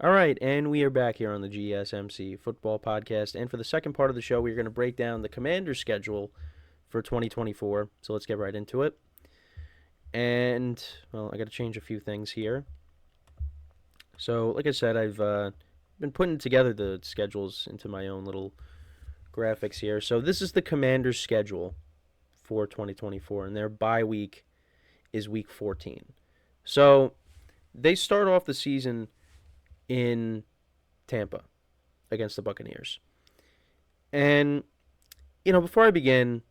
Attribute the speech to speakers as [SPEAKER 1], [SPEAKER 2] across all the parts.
[SPEAKER 1] All right, and we are back here on the GSMC football podcast. And for the second part of the show, we're going to break down the Commanders' schedule for 2024. So let's get right into it. And, well, I got to change a few things here. So, like I said, I've been putting together the schedules into my own little graphics here. So, this is the Commanders' schedule for 2024, and their bye week is week 14. So, they start off the season in Tampa against the Buccaneers. And, before I begin,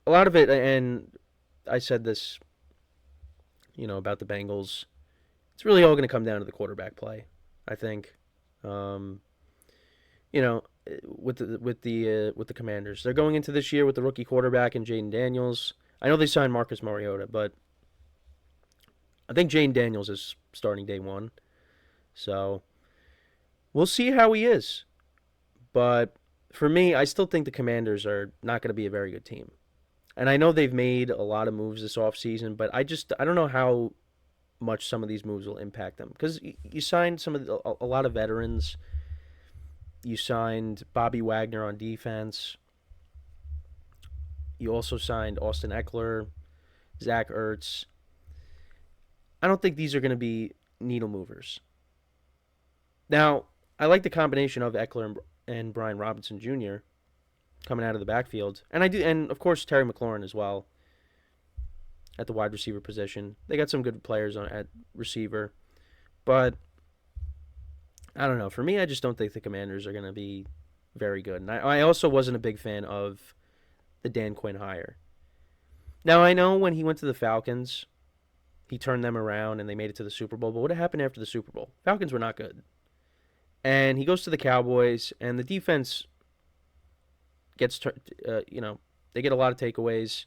[SPEAKER 1] a lot of it, and I said this, about the Bengals, it's really all going to come down to the quarterback play, I think. Um, you know, with the Commanders, they're going into this year with the rookie quarterback and Jaden Daniels. I know they signed Marcus Mariota, but I think Jaden Daniels is starting day one. So we'll see how he is. But for me, I still think the Commanders are not going to be a very good team. And I know they've made a lot of moves this offseason, but I don't know how much some of these moves will impact them because you signed a lot of veterans. You signed Bobby Wagner on defense. You also signed Austin Eckler, Zach Ertz. I don't think these are going to be needle movers. Now, I like the combination of Eckler and Brian Robinson Jr. coming out of the backfield, and I do, and of course Terry McLaurin as well at the wide receiver position. They got some good players at receiver, but I don't know. For me, I just don't think the Commanders are going to be very good. And I also wasn't a big fan of the Dan Quinn hire. Now, I know when he went to the Falcons, he turned them around and they made it to the Super Bowl. But what happened after the Super Bowl? Falcons were not good. And he goes to the Cowboys, and the defense gets, they get a lot of takeaways.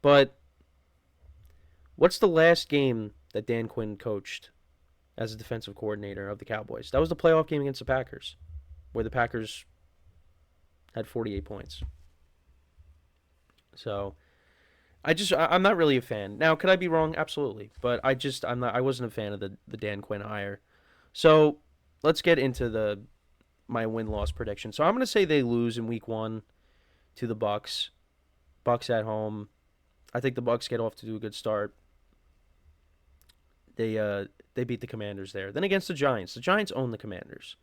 [SPEAKER 1] But what's the last game that Dan Quinn coached as a defensive coordinator of the Cowboys? That was the playoff game against the Packers, where the Packers had 48 points. So I'm not really a fan. Now, could I be wrong? Absolutely, but I wasn't a fan of the Dan Quinn hire. So let's get into my win loss prediction. So I'm gonna say they lose in week 1 to the Bucks. Bucks at home. I think the Bucks get off to a good start. They beat the Commanders there. Then against the Giants own the Commanders,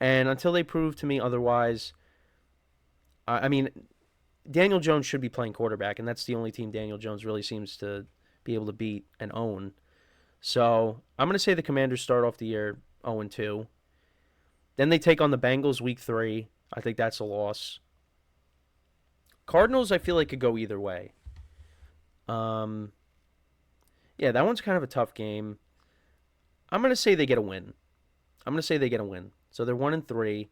[SPEAKER 1] and until they prove to me otherwise, I mean, Daniel Jones should be playing quarterback, and that's the only team Daniel Jones really seems to be able to beat and own. So I'm gonna say the Commanders start off the year 0-2. Then they take on the Bengals week 3. I think that's a loss. Cardinals, I feel like could go either way. Um, yeah, that one's kind of a tough game. I'm gonna say they get a win. So they're 1-3.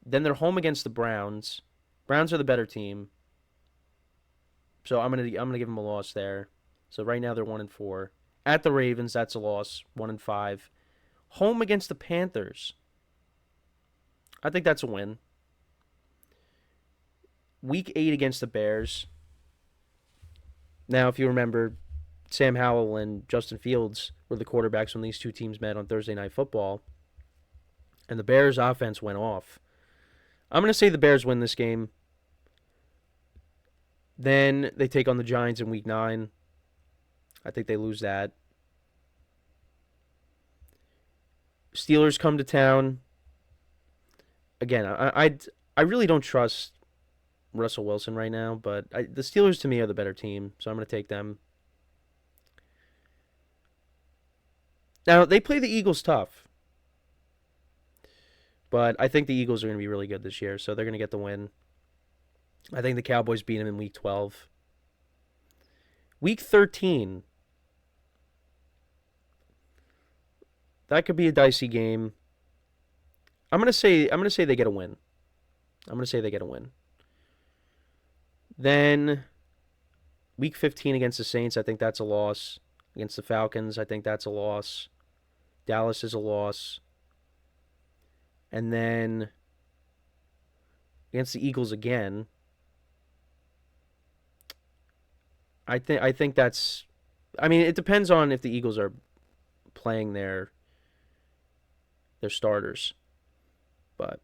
[SPEAKER 1] Then they're home against the Browns. Browns are the better team. So I'm gonna give them a loss there. So right now they're 1-4. At the Ravens, that's a loss, 1-5. Home against the Panthers. I think that's a win. Week 8 against the Bears. Now, if you remember, Sam Howell and Justin Fields were the quarterbacks when these two teams met on Thursday Night Football, and the Bears' offense went off. I'm going to say the Bears win this game. Then they take on the Giants in Week 9. I think they lose that. Steelers come to town. Again, I really don't trust Russell Wilson right now, but the Steelers to me are the better team, so I'm going to take them. Now, they play the Eagles tough, but I think the Eagles are going to be really good this year, so they're going to get the win. I think the Cowboys beat them in Week 12. Week 13, that could be a dicey game. I'm going to say they get a win. Then Week 15 against the Saints, I think that's a loss. Against the Falcons, I think that's a loss. Dallas is a loss. And then against the Eagles again, I think that's. I mean, it depends on if the Eagles are playing their their starters. But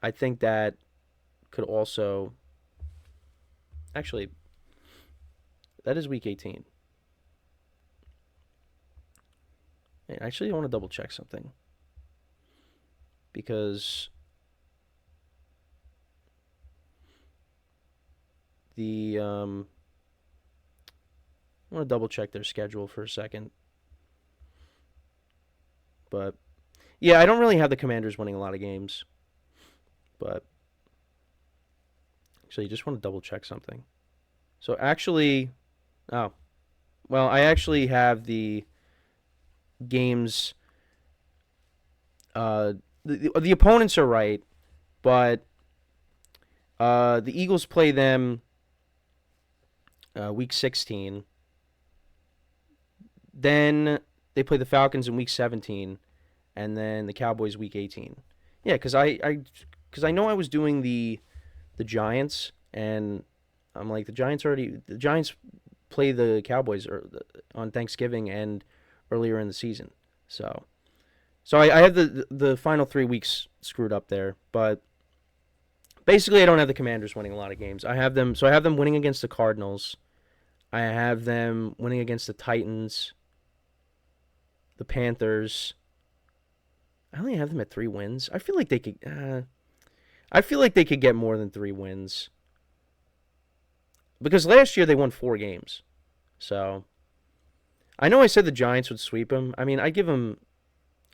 [SPEAKER 1] I think that could also actually that is week 18. And actually, I want to double check something because I want to double check their schedule for a second. But yeah, I don't really have the Commanders winning a lot of games. But actually, I just want to double check something. So actually, oh, well, I actually have the games. The opponents are right, but the Eagles play them week 16. Then they play the Falcons in week 17, and then the Cowboys week 18. Yeah, because I know I was doing the Giants, and I'm like the Giants play the Cowboys on Thanksgiving and earlier in the season. So I have the final 3 weeks screwed up there, but basically I don't have the Commanders winning a lot of games. I have them winning against the Cardinals. I have them winning against the Titans, the Panthers. I only have them at 3 wins. I feel like they could. I feel like they could get more than 3 wins because last year they won 4 games. So I know I said the Giants would sweep them. I mean, I give them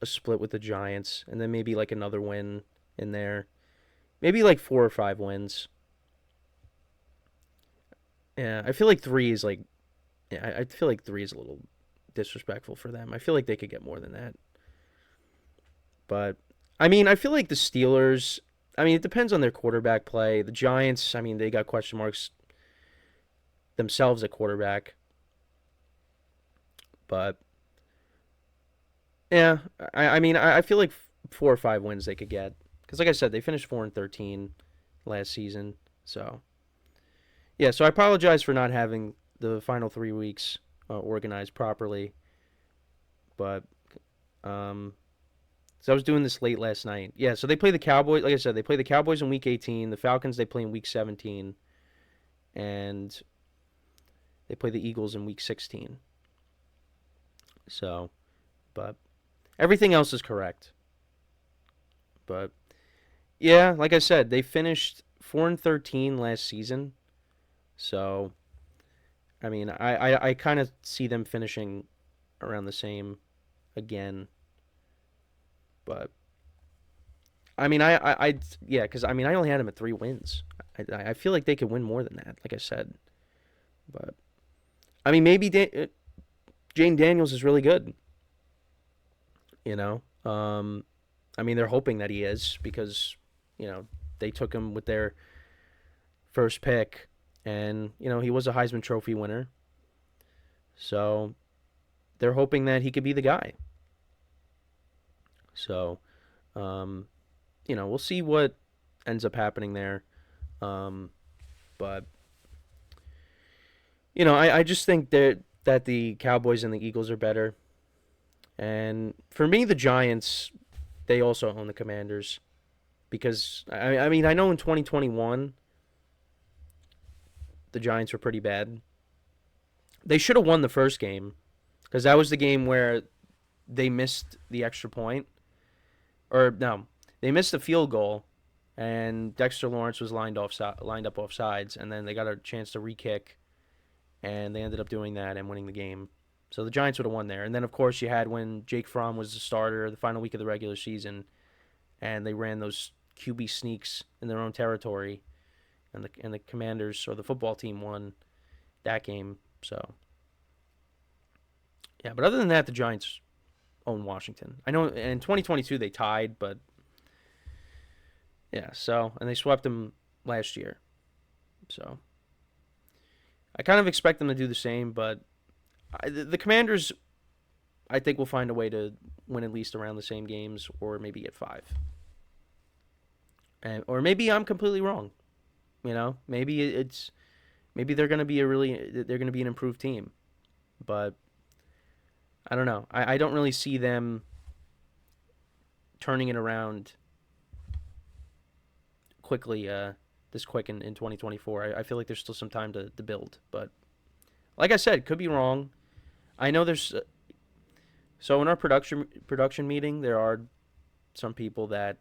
[SPEAKER 1] a split with the Giants, and then maybe like another win in there. Maybe like 4 or 5 wins. Yeah, I feel like 3 is like. Yeah, I feel like 3 is a little disrespectful for them. I feel like they could get more than that. But I mean, I feel like the Steelers. I mean, it depends on their quarterback play. The Giants. I mean, they got question marks themselves at quarterback. But yeah, I mean, I feel like 4 or 5 wins they could get because, like I said, they finished 4-13 last season. So yeah, so I apologize for not having the final 3 weeks organized properly, but so I was doing this late last night. Yeah, so they play the Cowboys. Like I said, they play the Cowboys in week 18. The Falcons they play in week 17, and they play the Eagles in week 16. So, but everything else is correct. But yeah, like I said, they finished 4-13 last season. So, I mean, I kind of see them finishing around the same again. But I mean, yeah, because I mean, I only had them at 3 wins. I feel like they could win more than that, like I said. But I mean, maybe Jane Daniels is really good. You know, I mean, they're hoping that he is because they took him with their first pick, and he was a Heisman Trophy winner. So they're hoping that he could be the guy. So, we'll see what ends up happening there. But I just think that the Cowboys and the Eagles are better. And for me, the Giants, they also own the Commanders because I mean I know in 2021 the Giants were pretty bad. They should have won the first game because that was the game where they missed the extra point, or no, they missed the field goal, and Dexter Lawrence was lined up off sides, and then they got a chance to re-kick, and they ended up doing that and winning the game. So the Giants would have won there. And then, of course, you had when Jake Fromm was the starter the final week of the regular season, and they ran those QB sneaks in their own territory, and the Commanders or the football team won that game. So yeah, but other than that, the Giants own Washington. I know in 2022 they tied, but yeah. So and they swept them last year. So I kind of expect them to do the same, but the Commanders, I think, will find a way to win at least around the same games, or maybe get 5. Or maybe I'm completely wrong. Maybe they're going to be an improved team, but I don't know. I don't really see them turning it around quickly, this quick in 2024. I feel like there's still some time to build. But like I said, could be wrong. I know there's so in our production meeting, there are some people that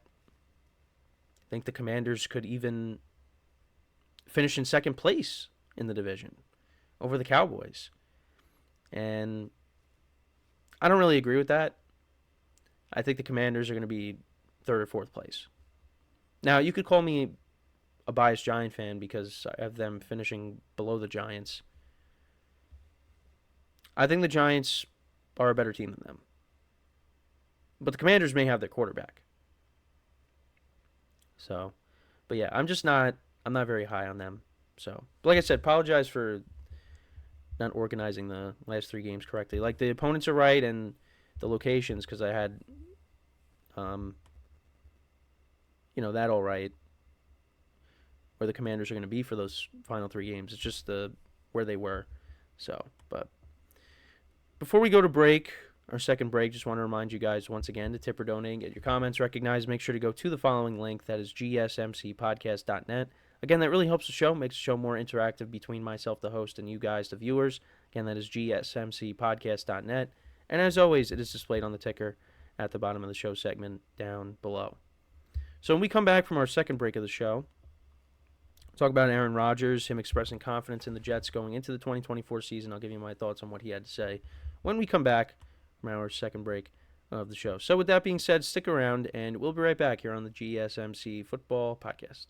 [SPEAKER 1] think the Commanders could even finish in second place in the division over the Cowboys. And I don't really agree with that. I think the Commanders are going to be third or fourth place. Now, you could call me a biased Giant fan because I have them finishing below the Giants. I think the Giants are a better team than them. But the Commanders may have their quarterback. So, but yeah, I'm not very high on them. So, but like I said, apologize for not organizing the last three games correctly. Like, the opponents are right and the locations, because I had, that all right, where the Commanders are going to be for those final three games. It's just where they were. So, but before we go to break, our second break, just want to remind you guys once again to tip or donate, get your comments recognized. Make sure to go to the following link. That is GSMCPodcast.net. Again, that really helps the show, makes the show more interactive between myself, the host, and you guys, the viewers. Again, that is GSMCPodcast.net. And as always, it is displayed on the ticker at the bottom of the show segment down below. So when we come back from our second break of the show, talk about Aaron Rodgers, him expressing confidence in the Jets going into the 2024 season. I'll give you my thoughts on what he had to say when we come back from our second break of the show. So with that being said, stick around, and we'll be right back here on the GSMC Football Podcast.